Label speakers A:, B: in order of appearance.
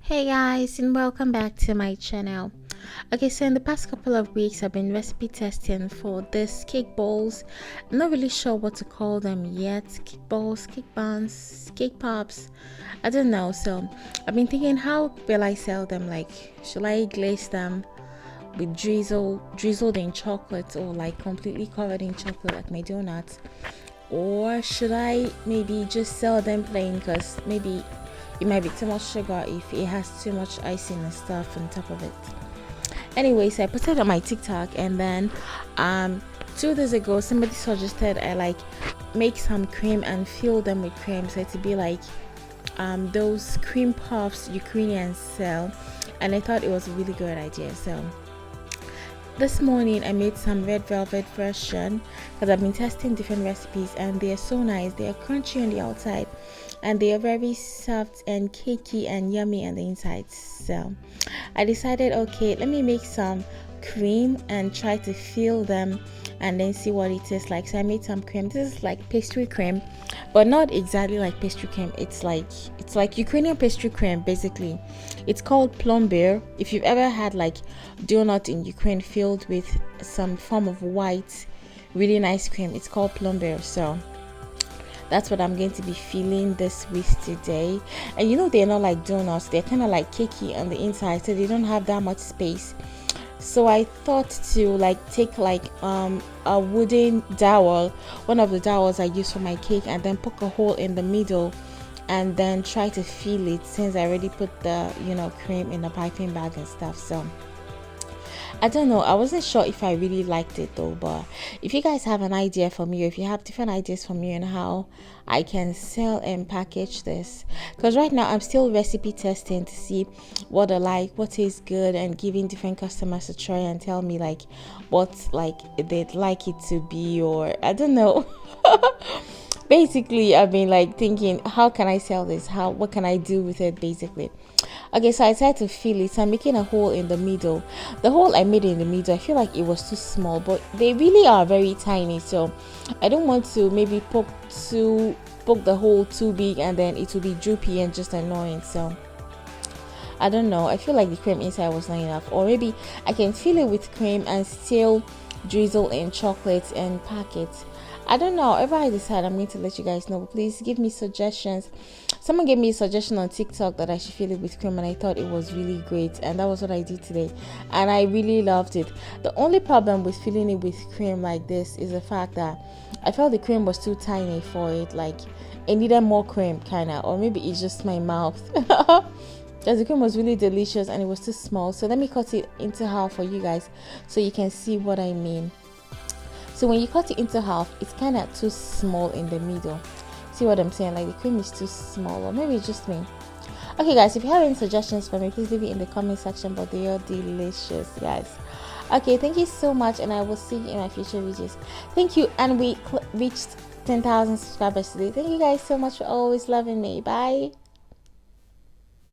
A: Hey guys, and welcome back to my channel. Okay, so in the past couple of weeks I've been recipe testing for this cake balls. I'm not really sure what to call them yet. Cake balls, cake buns, cake pops, I don't know. So I've been thinking, how will I sell them? Like, should I glaze them with drizzled in chocolate, or like completely covered in chocolate like my donuts? Or should I maybe just sell them plain, because maybe it might be too much sugar if it has too much icing and stuff on top of it. Anyways, I posted on my TikTok, and then 2 days ago somebody suggested I like make some cream and fill them with cream, so to be like those cream puffs Ukrainians sell, and I thought it was a really good idea. So this morning I made some red velvet version, because I've been testing different recipes and they are so nice. They are crunchy on the outside and they are very soft and cakey and yummy on the inside. So I decided, okay, let me make some cream and try to fill them and then see what it tastes like. So I made some cream. This is like pastry cream, but not exactly like pastry cream. It's like Ukrainian pastry cream basically. It's called plombier. If you've ever had like donut in Ukraine filled with some form of white really nice cream, it's called plombier. So that's what I'm going to be filling this with today. And you know, they're not like donuts, they're kind of like cakey on the inside, so they don't have that much space. So I thought to like take like a wooden dowel, one of the dowels I use for my cake, and then poke a hole in the middle and then try to fill it, since I already put the cream in the piping bag and stuff. So I don't know, I wasn't sure if I really liked it though. But if you guys have an idea for me, or if you have different ideas for me on how I can sell and package this, because right now I'm still recipe testing to see what I like, what is good, and giving different customers a try and tell me like what like they'd like it to be, or I don't know. Basically I've been like thinking, how can I sell this, what can I do with it basically. Okay, so I decided to fill it. So I'm making a hole in the middle. The hole I made in the middle, I feel like it was too small, but they really are very tiny, so I don't want to maybe poke the hole too big and then it will be droopy and just annoying. So I don't know, I feel like the cream inside was not enough, or maybe I can fill it with cream and still drizzle in chocolate and pack it. I don't know. Whatever I decide, I'm going to let you guys know. But please give me suggestions. Someone gave me a suggestion on TikTok that I should fill it with cream, and I thought it was really great, and that was what I did today, and I really loved it. The only problem with filling it with cream like this is the fact that I felt the cream was too tiny for it. Like, it needed more cream, kind of, or maybe it's just my mouth. Because the cream was really delicious and it was too small. So let me cut it into half for you guys so you can see what I mean. So when you cut it into half, it's kind of too small in the middle. See what I'm saying? Like the cream is too small, or maybe it's just me. Okay guys, if you have any suggestions for me, please leave it in the comment section. But they are delicious, guys. Okay, thank you so much, and I will see you in my future videos. Thank you. And we reached 10,000 subscribers today. Thank you guys so much for always loving me. Bye.